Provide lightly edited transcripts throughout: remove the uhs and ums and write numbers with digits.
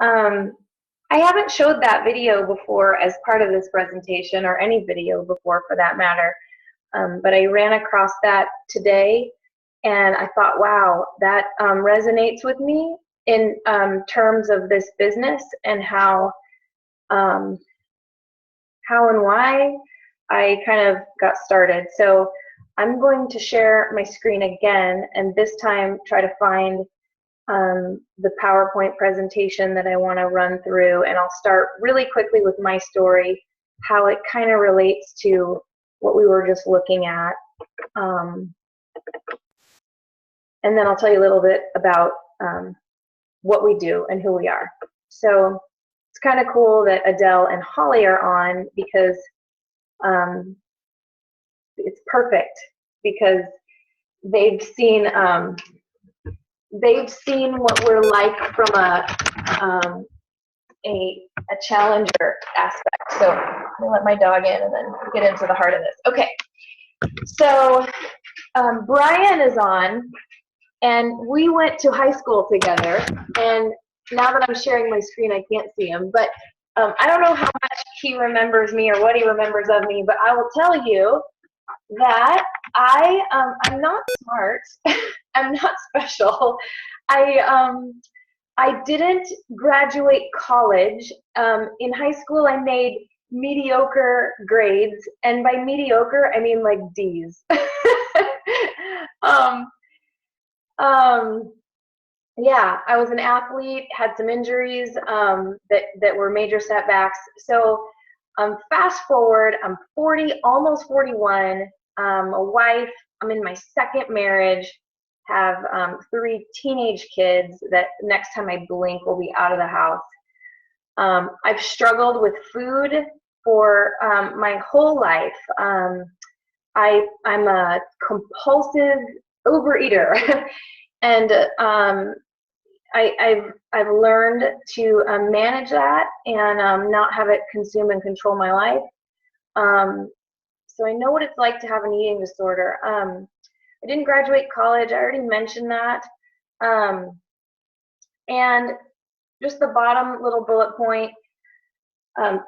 I haven't showed that video before as part of this presentation, or any video before for that matter, but I ran across that today and I thought, wow, that resonates with me in terms of this business and how and why I kind of got started. So I'm going to share my screen again, and this time try to find the PowerPoint presentation that I want to run through, and I'll start really quickly with my story, how it kind of relates to what we were just looking at. And then I'll tell you a little bit about what we do and who we are. So it's kind of cool that Adele and Holly are on, because it's perfect, because they've seen what we're like from a challenger aspect. So I'm gonna let my dog in and then get into the heart of this. Okay, so Brian is on, and we went to high school together, and now that I'm sharing my screen, I can't see him, but I don't know how much he remembers me or what he remembers of me, but I will tell you that I'm not smart. I'm not special. I didn't graduate college. In high school, I made mediocre grades, and by mediocre, I mean like D's. Yeah, I was an athlete, had some injuries that were major setbacks. So fast forward, I'm 40, almost 41, a wife, I'm in my second marriage, have 3 teenage kids that next time I blink will be out of the house. I've struggled with food for my whole life. I'm a compulsive overeater, and I've learned to manage that and not have it consume and control my life. So I know what it's like to have an eating disorder. I didn't graduate college. I already mentioned that. And just the bottom little bullet point.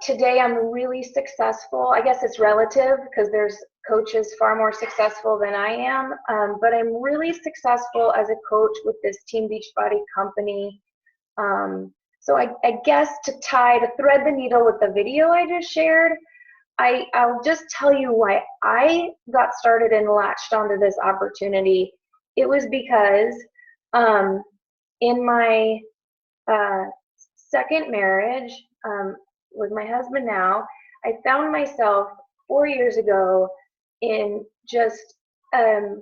Today I'm really successful. I guess it's relative, because there's coaches far more successful than I am, but I'm really successful as a coach with this Team Beachbody company. So I guess to thread the needle with the video I just shared, I'll just tell you why I got started and latched onto this opportunity. It was because in my second marriage with my husband now, I found myself 4 years ago in just a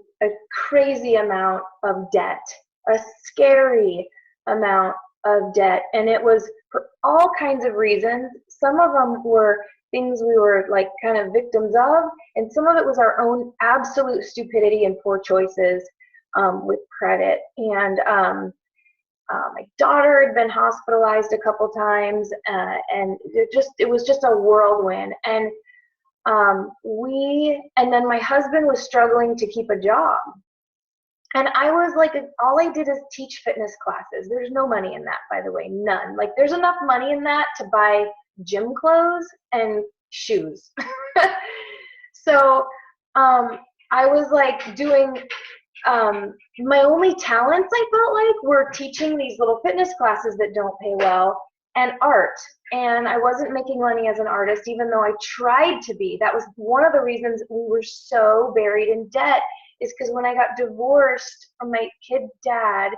crazy amount of debt, a scary amount of debt. And it was for all kinds of reasons. Some of them were things we were like kind of victims of, and some of it was our own absolute stupidity and poor choices with credit. And my daughter had been hospitalized a couple times, and it was just a whirlwind. And then my husband was struggling to keep a job. And I was like, all I did is teach fitness classes. There's no money in that, by the way, none. Like, there's enough money in that to buy gym clothes and shoes. So I was like doing, my only talents, I felt like, were teaching these little fitness classes that don't pay well, and art. And I wasn't making money as an artist, even though I tried to be. That was one of the reasons we were so buried in debt, is because when I got divorced from my kid's dad,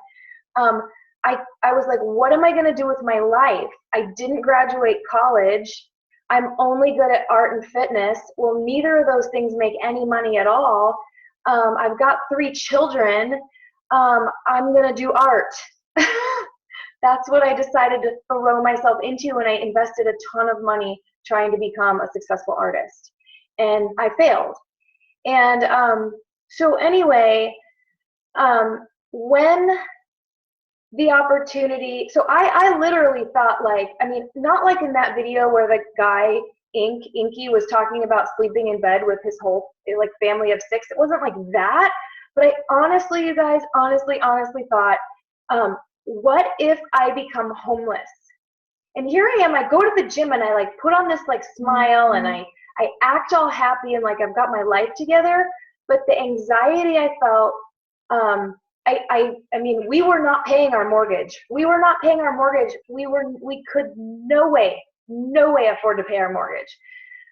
I was like, what am I going to do with my life? I didn't graduate college. I'm only good at art and fitness. Well, neither of those things make any money at all. I've got 3 children. I'm going to do art. That's what I decided to throw myself into, and I invested a ton of money trying to become a successful artist. And I failed. And so anyway, when the opportunity, so I literally thought, like, I mean, not like in that video where the guy, Inky, was talking about sleeping in bed with his whole, like, family of 6. It wasn't like that, but I honestly, you guys, honestly thought, what if I become homeless? And here I am, I go to the gym and I like put on this like smile and I act all happy and like I've got my life together. But the anxiety I felt, I mean, we were not paying our mortgage. We were not paying our mortgage. We could no way afford to pay our mortgage.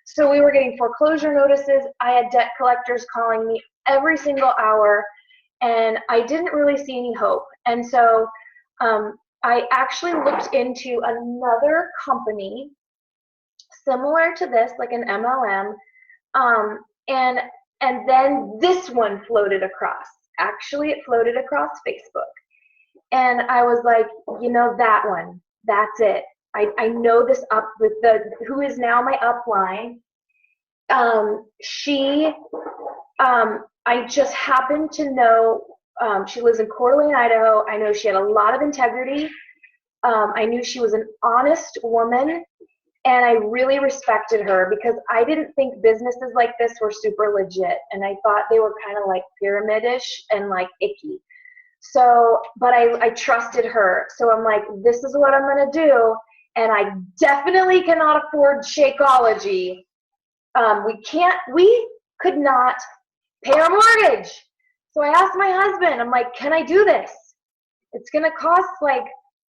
So we were getting foreclosure notices. I had debt collectors calling me every single hour, and I didn't really see any hope. And so I actually looked into another company similar to this, like an MLM, and then this one floated across. Actually, it floated across Facebook. And I was like, you know, that one, that's it. I know this up with who is now my upline. I just happened to know, she lives in Coeur d'Alene, Idaho. I know she had a lot of integrity. I knew she was an honest woman, and I really respected her because I didn't think businesses like this were super legit, and I thought they were kind of like pyramidish and like icky. So, but I trusted her. So I'm like, this is what I'm going to do. And I definitely cannot afford Shakeology. We could not pay our mortgage. So I asked my husband, I'm like, can I do this? It's going to cost like,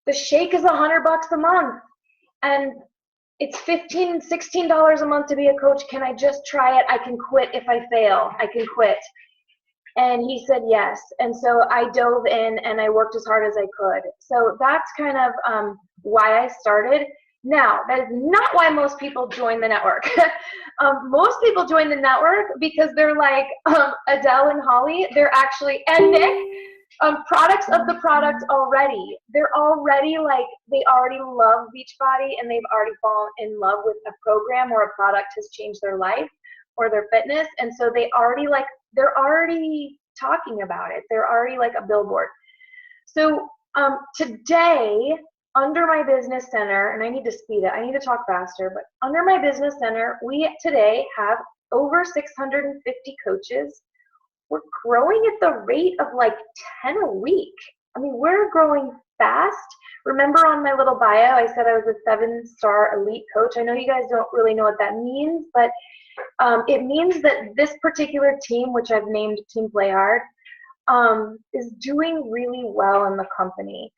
the shake is $100 a month. And it's $15, $16 a month to be a coach. Can I just try it? I can quit if I fail. I can quit. And he said yes. And so I dove in and I worked as hard as I could. So that's kind of why I started. Now, that is not why most people join the network. Most people join the network because they're like Adele and Holly. They're actually, and Nick, products of the product already. They're already like, they already love Beachbody and they've already fallen in love with a program or a product has changed their life or their fitness. And so they're already talking about it. They're already like a billboard. So today, under my business center, and I need to speed it, I need to talk faster, but under my business center, we today have over 650 coaches. We're growing at the rate of like 10 a week. I mean, we're growing fast. Remember on my little bio, I said I was a 7-star elite coach. I know you guys don't really know what that means, but it means that this particular team, which I've named Team Play Hard, is doing really well in the company.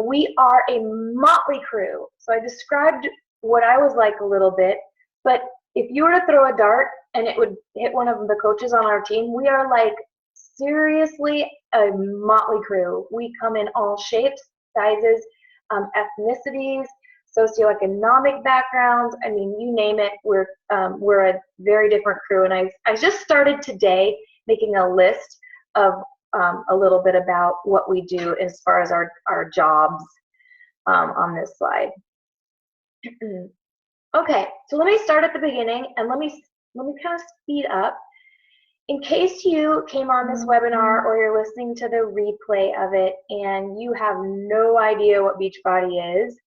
We are a motley crew. So I described what I was like a little bit, but if you were to throw a dart and it would hit one of the coaches on our team, we are like seriously a motley crew. We come in all shapes, sizes, ethnicities, socioeconomic backgrounds. I mean, you name it, we're a very different crew. And I just started today making a list of a little bit about what we do as far as our jobs on this slide. Okay, so let me start at the beginning and let me kind of speed up. In case you came on this webinar or you're listening to the replay of it and you have no idea what Beachbody is,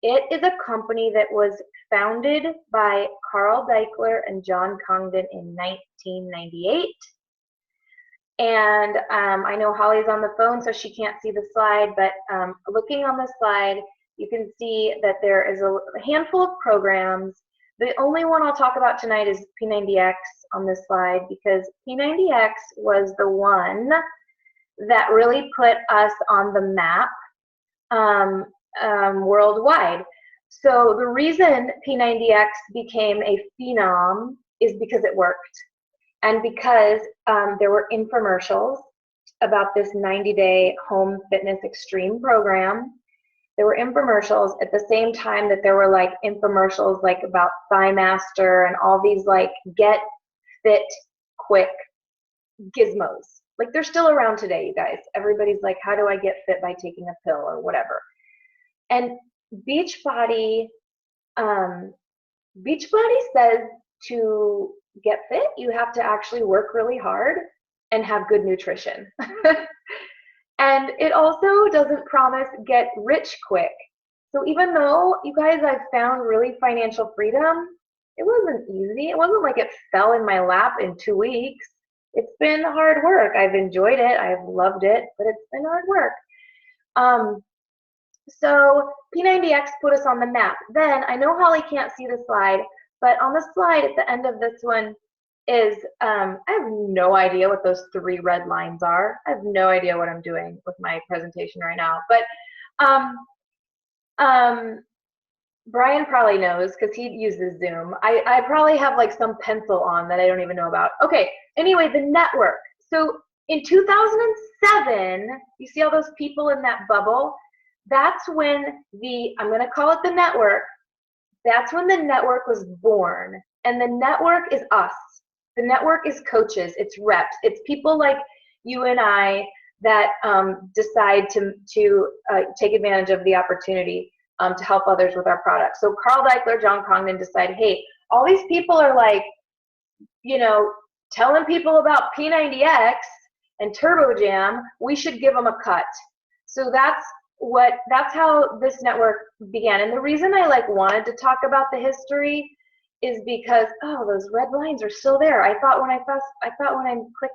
it is a company that was founded by Carl Deichler and John Congdon in 1998. And I know Holly's on the phone, so she can't see the slide, but looking on the slide, you can see that there is a handful of programs. The only one I'll talk about tonight is P90X on this slide because P90X was the one that really put us on the map worldwide. So the reason P90X became a phenom is because it worked. And because there were infomercials about this 90-day home fitness extreme program. There were infomercials at the same time that there were like infomercials like about Thigh Master and all these like get fit quick gizmos. Like they're still around today, you guys. Everybody's like, how do I get fit by taking a pill or whatever? And Beachbody says to get fit, you have to actually work really hard and have good nutrition. And it also doesn't promise get rich quick. So even though, you guys, I've found really financial freedom, it wasn't easy. It wasn't like it fell in my lap in 2 weeks. It's been hard work. I've enjoyed it. I've loved it, but it's been hard work. So P90X put us on the map. Then, I know Holly can't see the slide, but on the slide at the end of this one is, I have no idea what those 3 red lines are. I have no idea what I'm doing with my presentation right now. But Brian probably knows because he uses Zoom. I probably have like some pencil on that I don't even know about. Okay, anyway, the network. So in 2007, you see all those people in that bubble? That's when I'm going to call it the network. That's when the network was born. And the network is us. The network is coaches, it's reps, it's people like you and I that decide to take advantage of the opportunity to help others with our products. So Carl Deichler, John Congdon decide, hey, all these people are like, you know, telling people about P90X and TurboJam, we should give them a cut. So that's how this network began. And the reason I like wanted to talk about the history is because, oh, those red lines are still there. I thought when I click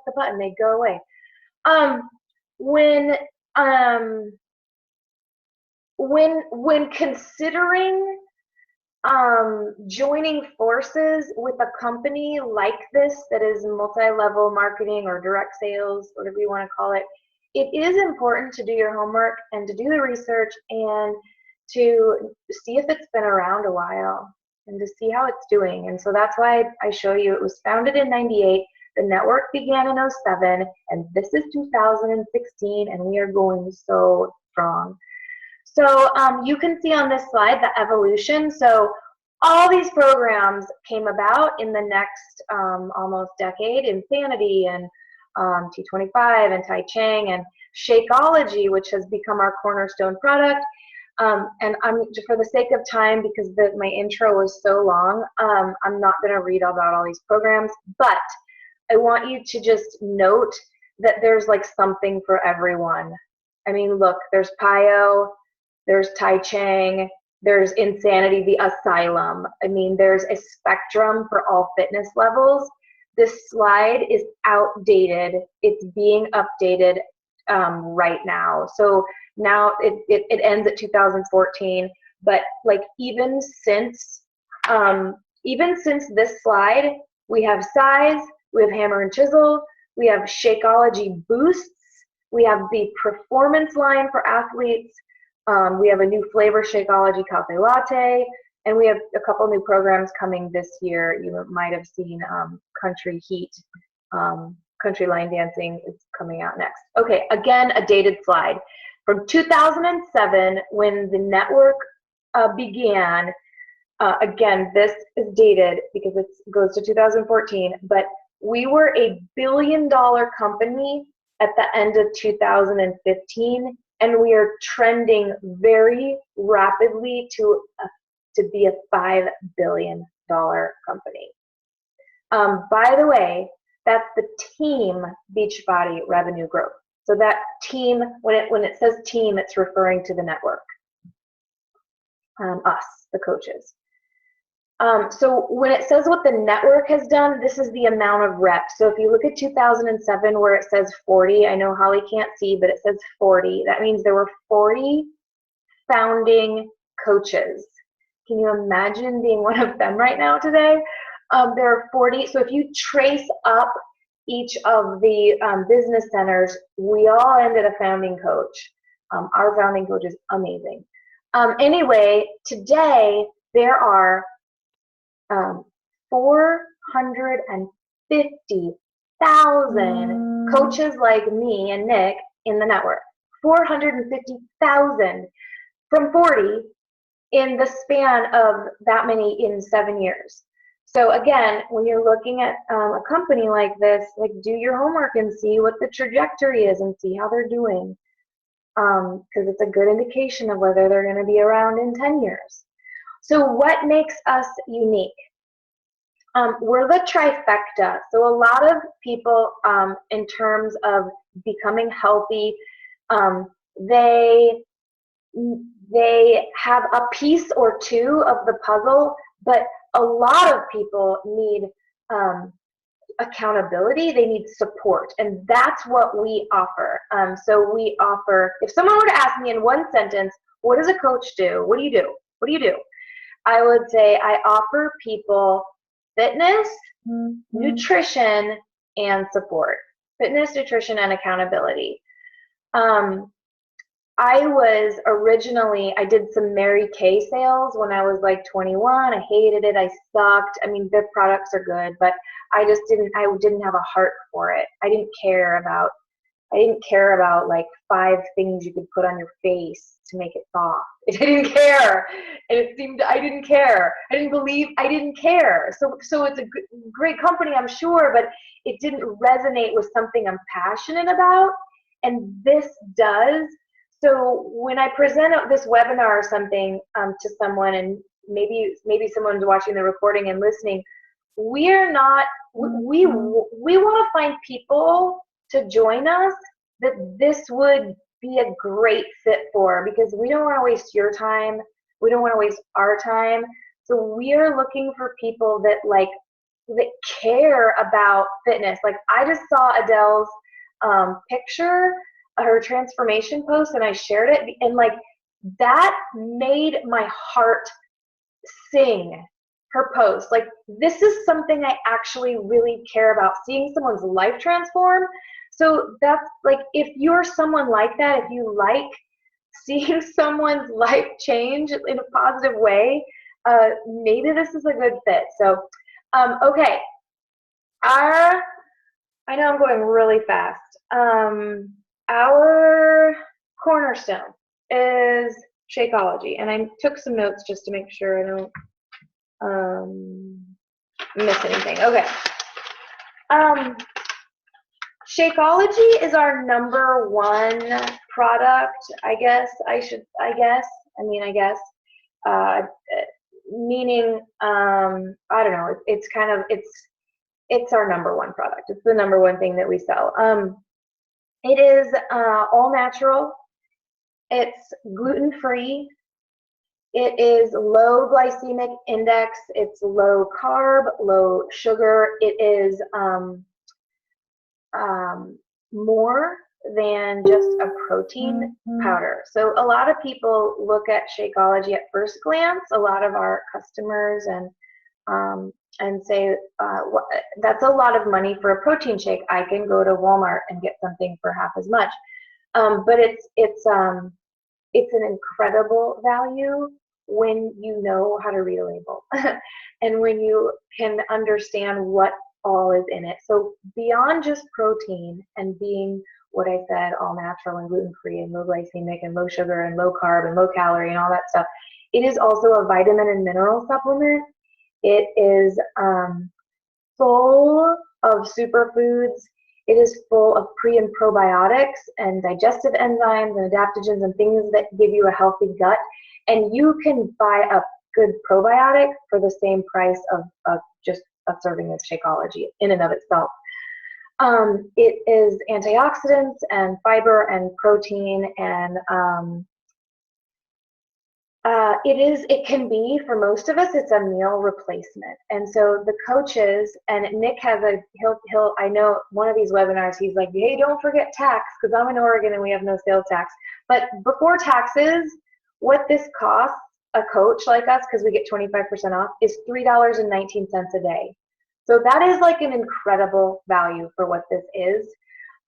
the button, they'd go away. When considering joining forces with a company like this that is multi-level marketing or direct sales, whatever you want to call it, it is important to do your homework and to do the research and to see if it's been around a while and to see how it's doing. And so that's why I show you it was founded in 98, the network began in 07, and this is 2016, and we are going so strong. So you can see on this slide the evolution. So all these programs came about in the next almost decade, Insanity and T25 and Tai Chang and Shakeology, which has become our cornerstone product. And for the sake of time, because my intro was so long, I'm not going to read about all these programs, but I want you to just note that there's like something for everyone. I mean, look, there's PiYo, there's Tai Chang, there's Insanity, the Asylum. I mean, there's a spectrum for all fitness levels. This slide is outdated. It's being updated right now. So now it ends at 2014, but like even since this slide, we have Size, we have Hammer and Chisel, we have Shakeology Boosts, we have the performance line for athletes, we have a new flavor, Shakeology Cafe Latte, and we have a couple new programs coming this year. You might have seen Country Heat, Country Line Dancing is coming out next. Okay, again, a dated slide. From 2007, when the network began, again, this is dated because it goes to 2014, but we were a billion-dollar company at the end of 2015, and we are trending very rapidly to be a $5 billion company. By the way, that's the team Beachbody revenue growth. So that team, when it says team, it's referring to the network, us, the coaches. So when it says what the network has done, this is the amount of reps. So if you look at 2007 where it says 40, I know Holly can't see, but it says 40. That means there were 40 founding coaches. Can you imagine being one of them right now today? There are 40. So if you trace up each of the business centers, we all ended a founding coach. Our founding coach is amazing. Anyway, today there are 450,000 coaches like me and Nick in the network. 450,000 from 40 in the span of that many in 7 years. So again, when you're looking at a company like this, like do your homework and see what the trajectory is and see how they're doing, because it's a good indication of whether they're going to be around in 10 years. So what makes us unique? We're the trifecta. So a lot of people, in terms of becoming healthy, they have a piece or two of the puzzle, but a lot of people need accountability. They need support, and that's what we offer. So we offer, if someone were to ask me in one sentence, what does a coach do? What do you do? What do you do? I would say I offer people fitness, nutrition, and support. Fitness, nutrition, and accountability. I did some Mary Kay sales when I was like 21. I hated it. I sucked. I mean, their products are good, but I didn't have a heart for it. I didn't care about like 5 things you could put on your face to make it soft. I didn't care. And it seemed I didn't care. I didn't care. So it's a great company, I'm sure, but it didn't resonate with something I'm passionate about. And this does. So when I present this webinar or something to someone, and maybe someone's watching the recording and listening, we want to find people to join us that this would be a great fit for, because we don't want to waste your time. We don't want to waste our time. So we are looking for people that care about fitness. Like, I just saw Adele's picture, her transformation post, and I shared it, and like that made my heart sing. Her post, like, this is something I actually really care about, seeing someone's life transform. So that's like, if you're someone like that, if you like seeing someone's life change in a positive way, maybe this is a good fit. So okay, I know I'm going really fast. Our cornerstone is Shakeology, and I took some notes just to make sure I don't miss anything. Okay. Shakeology is our #1 product, meaning, I don't know, it's our #1 product. It's the #1 thing that we sell. It is all natural. It's gluten-free. It is low glycemic index. It's low carb, low sugar. It is more than just a protein powder. So a lot of people look at Shakeology at first glance, a lot of our customers, and say, that's a lot of money for a protein shake. I can go to Walmart and get something for half as much. But it's an incredible value when you know how to read a label and when you can understand what all is in it. So beyond just protein and being what I said, all natural and gluten-free and low glycemic and low sugar and low carb and low calorie and all that stuff, it is also a vitamin and mineral supplement. It is full of superfoods. It is full of pre and probiotics and digestive enzymes and adaptogens and things that give you a healthy gut. And you can buy a good probiotic for the same price of just a serving of Shakeology in and of itself. It is antioxidants and fiber and protein, and it can be, for most of us, it's a meal replacement. And so the coaches, and Nick has I know one of these webinars, he's like, hey, don't forget tax, because I'm in Oregon and we have no sales tax. But before taxes, what this costs a coach like us, because we get 25% off, is $3.19 a day. So that is like an incredible value for what this is.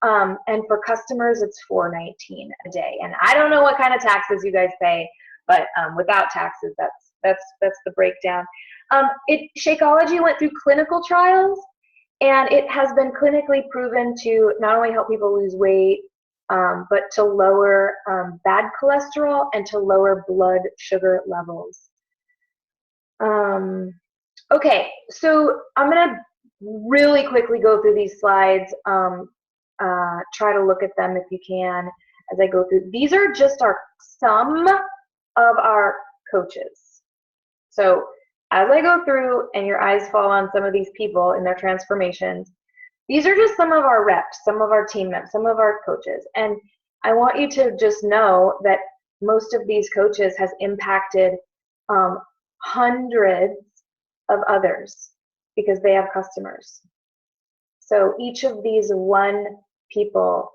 And for customers, it's $4.19 a day. And I don't know what kind of taxes you guys pay, but without taxes, that's the breakdown. Shakeology went through clinical trials, and it has been clinically proven to not only help people lose weight, but to lower bad cholesterol and to lower blood sugar levels. Okay, so I'm gonna really quickly go through these slides. Try to look at them if you can as I go through. These are just some of our coaches. So as I go through and your eyes fall on some of these people in their transformations, these are just some of our reps, some of our team members, some of our coaches. And I want you to just know that most of these coaches has impacted hundreds of others because they have customers. So each of these one people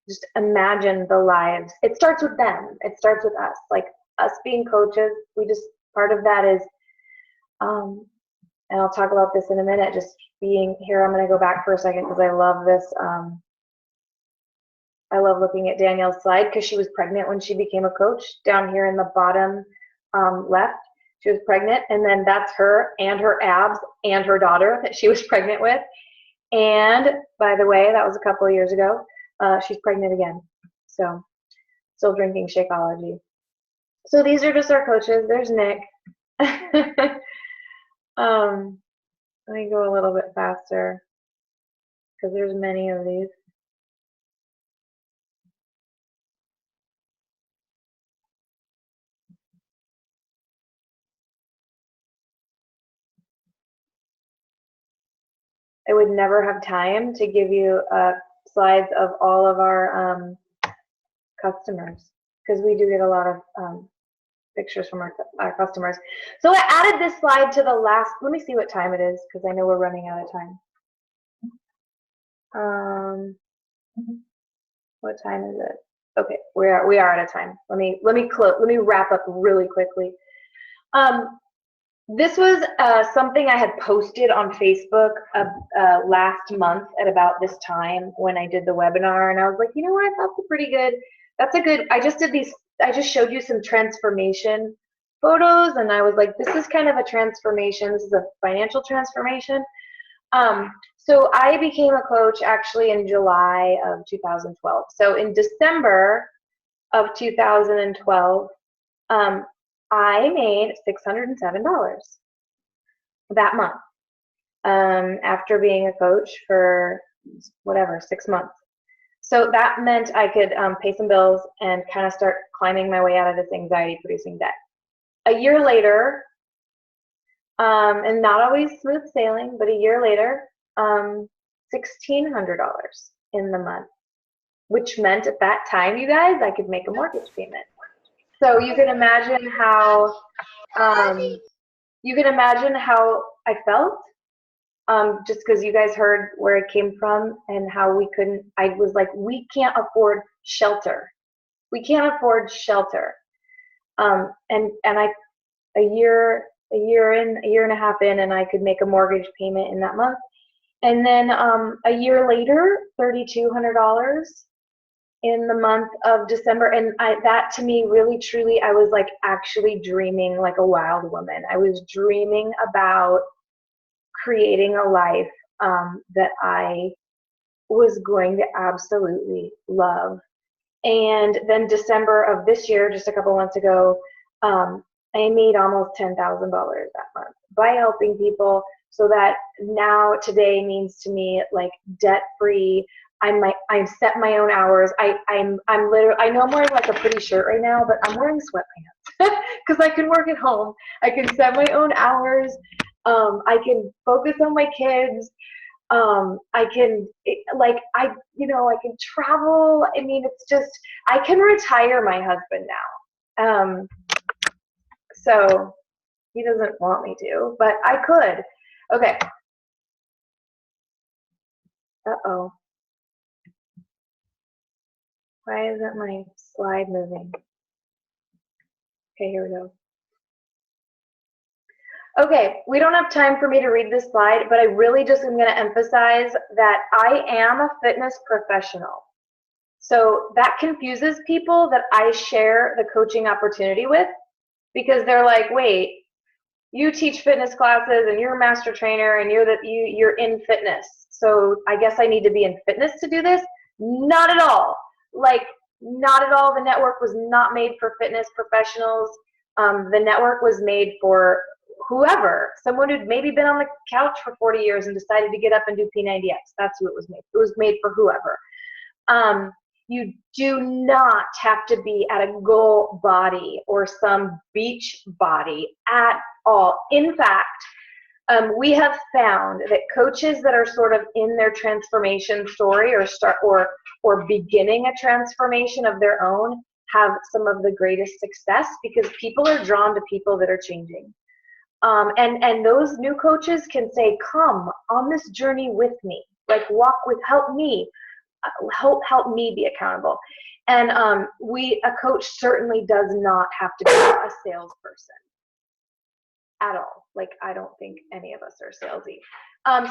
just imagine the lives. It starts with them. It starts with us. Like us being coaches, part of that is, and I'll talk about this in a minute, just being here. I'm going to go back for a second because I love this. I love looking at Danielle's slide because she was pregnant when she became a coach. Down here in the bottom left, she was pregnant, and then that's her and her abs and her daughter that she was pregnant with. And by the way, that was a couple of years ago. She's pregnant again, so still drinking Shakeology. So these are just our coaches. There's Nick. Let me go a little bit faster because there's many of these. I would never have time to give you slides of all of our customers because we do get a lot of pictures from our customers. So I added this slide to the last. Let me see what time it is because I know we're running out of time. What time is it? Okay, we are out of time. Let me wrap up really quickly. This was something I had posted on Facebook last month at about this time when I did the webinar, and I was like, you know what, that's a pretty good. I just showed you some transformation photos, and I was like, this is kind of a transformation. This is a financial transformation. So I became a coach actually in July of 2012. So in December of 2012, I made $607 that month after being a coach for 6 months. So that meant I could pay some bills and kind of start climbing my way out of this anxiety-producing debt. A year later, and not always smooth sailing, but a year later, $1,600 in the month, which meant at that time, you guys, I could make a mortgage payment. So you can imagine how I felt, just because you guys heard where it came from and how I was like, we can't afford shelter. We can't afford shelter. And a year and a half in, and I could make a mortgage payment in that month. And then a year later, $3,200 in the month of December. And that to me, really, truly, I was like actually dreaming like a wild woman. I was dreaming about creating a life that I was going to absolutely love. And then December of this year, just a couple months ago, I made almost $10,000 that month by helping people. So that now today means to me like debt free. I set my own hours. I'm literally, I know I'm wearing like a pretty shirt right now, but I'm wearing sweatpants because I can work at home. I can set my own hours. I can focus on my kids. I can travel. I mean, it's just, I can retire my husband now. So he doesn't want me to, but I could. Okay. Uh-oh. Why isn't my slide moving? Okay, here we go. Okay, we don't have time for me to read this slide, but I really just am going to emphasize that I am a fitness professional. So that confuses people that I share the coaching opportunity with, because they're like, wait, you teach fitness classes and you're a master trainer and you're in fitness. So I guess I need to be in fitness to do this? Not at all. Like, not at all. The network was not made for fitness professionals. The network was made for whoever, someone who'd maybe been on the couch for 40 years and decided to get up and do P90X. That's who it was made. It was made for whoever. You do not have to be at a goal body or some beach body at all. In fact, we have found that coaches that are sort of in their transformation story or beginning a transformation of their own have some of the greatest success, because people are drawn to people that are changing. And those new coaches can say, come on this journey with me, like help me. help me be accountable. And a coach certainly does not have to be a salesperson at all. Like, I don't think any of us are salesy.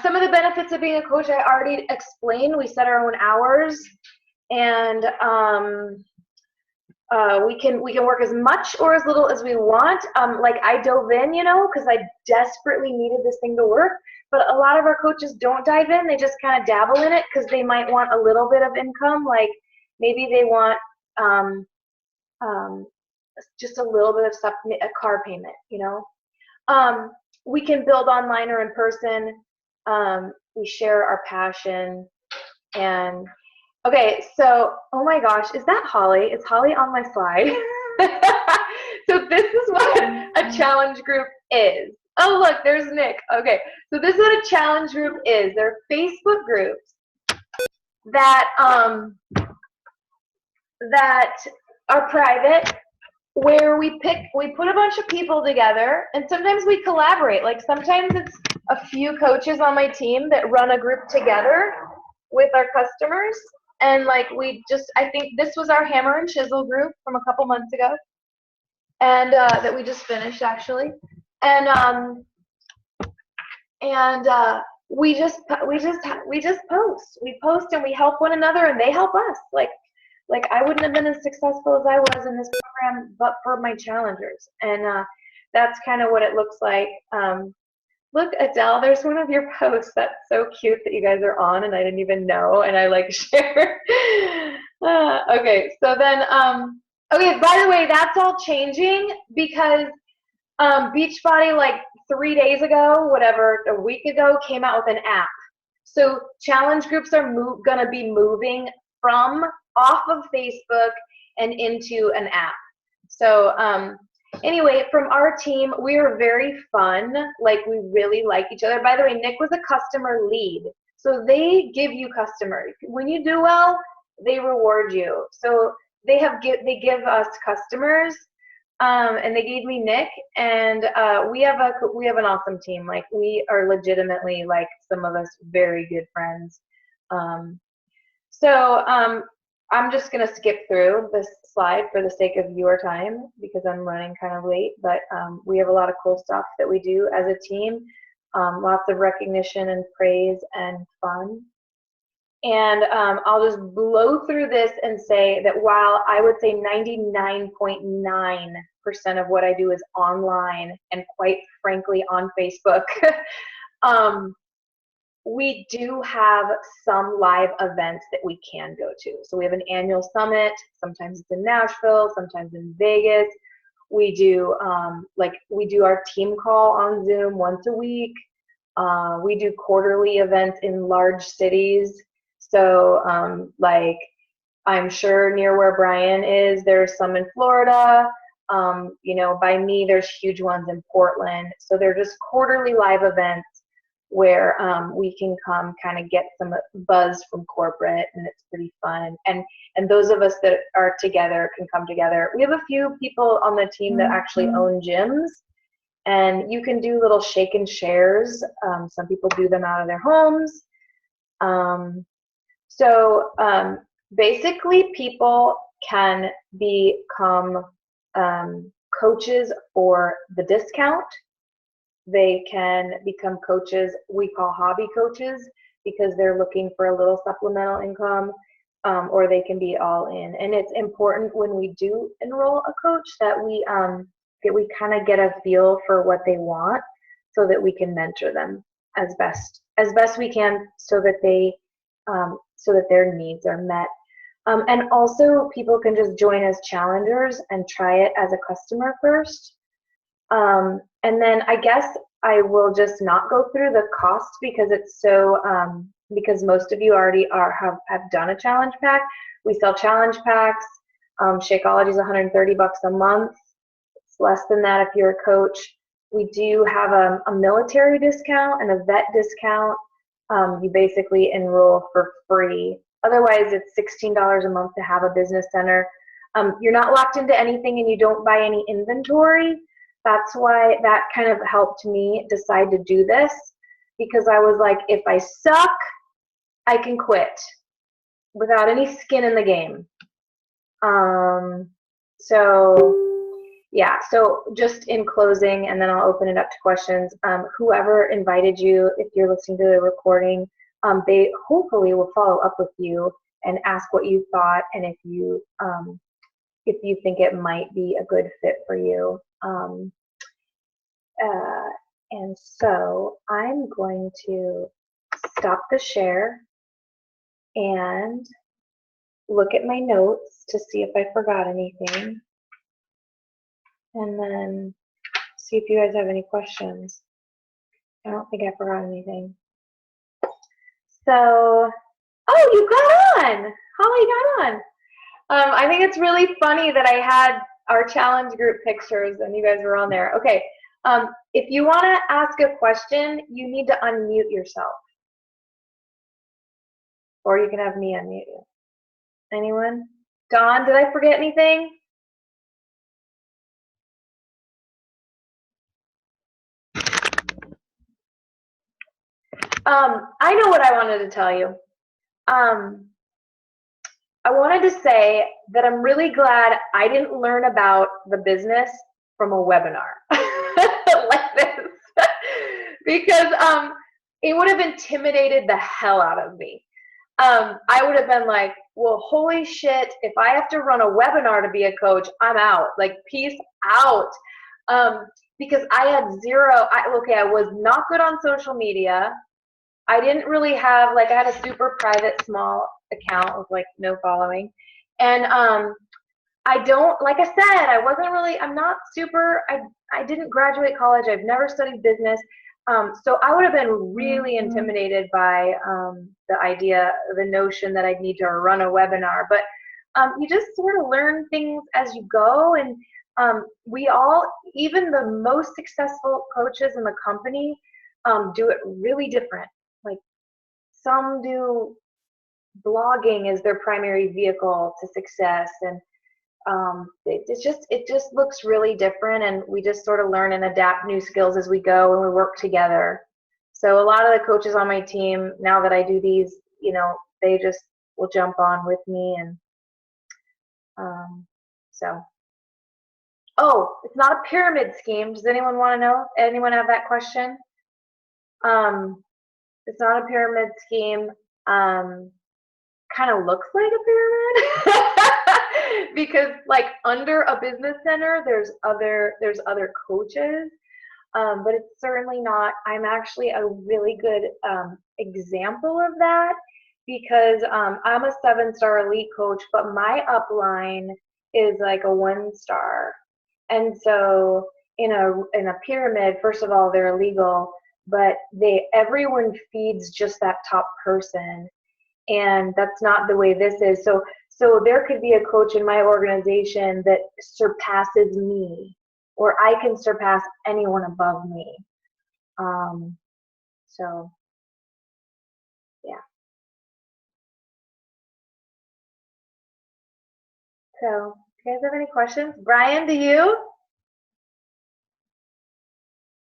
Some of the benefits of being a coach I already explained. We set our own hours, and we can work as much or as little as we want. Like, I dove in, because I desperately needed this thing to work. But a lot of our coaches don't dive in. They just kind of dabble in it because they might want a little bit of income. Like, maybe they want just a little bit of stuff, a car payment, We can build online or in person. We share our passion. And okay, so, oh my gosh, is that Holly? Is Holly on my slide? So this is what a challenge group is. Oh, look, there's Nick. Okay, so this is what a challenge group is. They're Facebook groups that are private, where we put a bunch of people together, and sometimes we collaborate. Like, sometimes it's a few coaches on my team that run a group together with our customers. And like, I think this was our hammer and chisel group from a couple months ago, and that we just finished, actually. And we just post. We post and we help one another, and they help us. Like I wouldn't have been as successful as I was in this program but for my challengers. And that's kind of what it looks like. Look, Adele, there's one of your posts that's so cute that you guys are on, and I didn't even know, and I like share. Okay, so then, okay, by the way, that's all changing because Beachbody, like 3 days ago, whatever, a week ago, came out with an app. So challenge groups are gonna be moving off of Facebook and into an app. So anyway, from our team, we are very fun. Like, we really like each other. By the way, Nick was a customer lead. So they give you customers. When you do well, they reward you. So they give us customers, and they gave me Nick, and we have an awesome team. Like, we are legitimately, like, some of us, very good friends. I'm just going to skip through this slide for the sake of your time because I'm running kind of late, but we have a lot of cool stuff that we do as a team, lots of recognition and praise and fun. And I'll just blow through this and say that while I would say 99.9% of what I do is online and quite frankly on Facebook, we do have some live events that we can go to. So we have an annual summit. Sometimes it's in Nashville, sometimes in Vegas. We do our team call on Zoom once a week. We do quarterly events in large cities. So like, I'm sure near where Brian is, there's some in Florida. By me, there's huge ones in Portland. So they're just quarterly live events where we can come kind of get some buzz from corporate, and it's pretty fun. And those of us that are together can come together. We have a few people on the team that actually own gyms, and you can do little shake and shares. Some people do them out of their homes. Basically, people can become coaches for the discount. They can become coaches we call hobby coaches because they're looking for a little supplemental income, or they can be all in. And it's important when we do enroll a coach that we kind of get a feel for what they want, so that we can mentor them as best we can, so that their needs are met. And also, people can just join as challengers and try it as a customer first. And then I guess I will just not go through the cost because it's so, because most of you already have done a challenge pack. We sell challenge packs. Shakeology is $130 a month. It's less than that if you're a coach. We do have a military discount and a vet discount. You basically enroll for free. Otherwise, it's $16 a month to have a business center. You're not locked into anything, and you don't buy any inventory. That's why that kind of helped me decide to do this, because I was like, if I suck, I can quit. without any skin in the game. So yeah, so just in closing, and then I'll open it up to questions. Whoever invited you, if you're listening to the recording, they hopefully will follow up with you and ask what you thought, and if you think it might be a good fit for you. And so I'm going to stop the share and look at my notes to see if I forgot anything. And then see if you guys have any questions. I don't think I forgot anything. So, oh, you got on. Holly got on. I think it's really funny that I had our challenge group pictures and you guys were on there. Okay. If you want to ask a question, you need to unmute yourself. Or you can have me unmute you. Anyone? Dawn, did I forget anything? I know what I wanted to tell you. I wanted to say that I'm really glad I didn't learn about the business from a webinar like this because it would have intimidated the hell out of me. I would have been like, well, holy shit, if I have to run a webinar to be a coach, I'm out. Like, peace out. Because I had zero, I was not good on social media. I didn't really have, like, I had a super private small account with like no following. And I don't, like I said, I wasn't really, I'm not super, I didn't graduate college. I've never studied business. So I would have been really intimidated by the idea, the notion that I'd need to run a webinar. But you just sort of learn things as you go. And we all, even the most successful coaches in the company, do it really different. Like, some do blogging as their primary vehicle to success, and it just looks really different, and we just sort of learn and adapt new skills as we go, and we work together. So a lot of the coaches on my team, now that I do these, you know, they just will jump on with me. And so, oh, it's not a pyramid scheme. Does anyone want to know? Anyone have that question? It's not a pyramid scheme. Kind of looks like a pyramid because, like, under a business center there's other coaches, but it's certainly not. I'm actually a really good example of that because I'm a 7-star elite coach, but my upline is like a 1-star. And so in a pyramid, first of all, they're illegal, but everyone feeds just that top person. And that's not the way this is. So there could be a coach in my organization that surpasses me, or I can surpass anyone above me. So, yeah. So, do you guys have any questions? Brian, do you?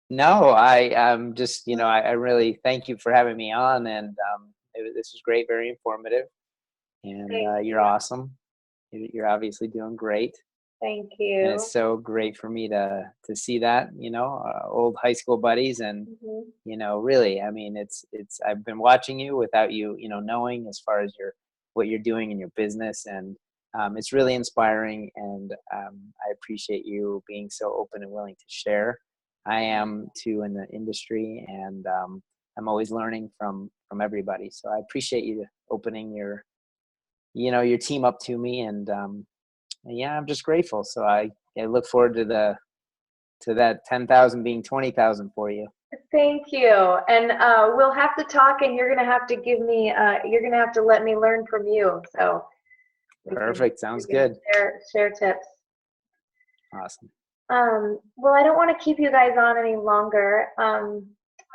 No, I just, you know, I really thank you for having me on, and this was great, very informative, and you're awesome. You're obviously doing great. Thank And you. it's so great for me to see that, you know, old high school buddies, and you know, really, I mean, it's I've been watching you without you, you know, knowing as far as what you're doing in your business, and it's really inspiring, and I appreciate you being so open and willing to share. I am too in the industry, and I'm always learning from everybody. So I appreciate you opening your team up to me, and yeah, I'm just grateful. So I look forward to that 10,000 being 20,000 for you. Thank you. And we'll have to talk, and you're gonna have to give me. You're gonna have to let me learn from you. So Perfect. Sounds good. Share tips. Awesome. Well, I don't want to keep you guys on any longer.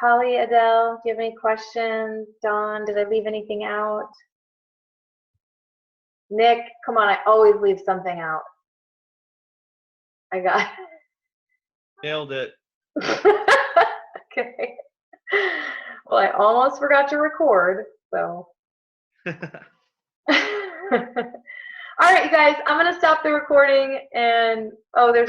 Holly, Adele, do you have any questions? Dawn, did I leave anything out? Nick, come on, I always leave something out. I got it. Nailed it. Okay. Well, I almost forgot to record, so. All right, you guys, I'm going to stop the recording and, oh, there's a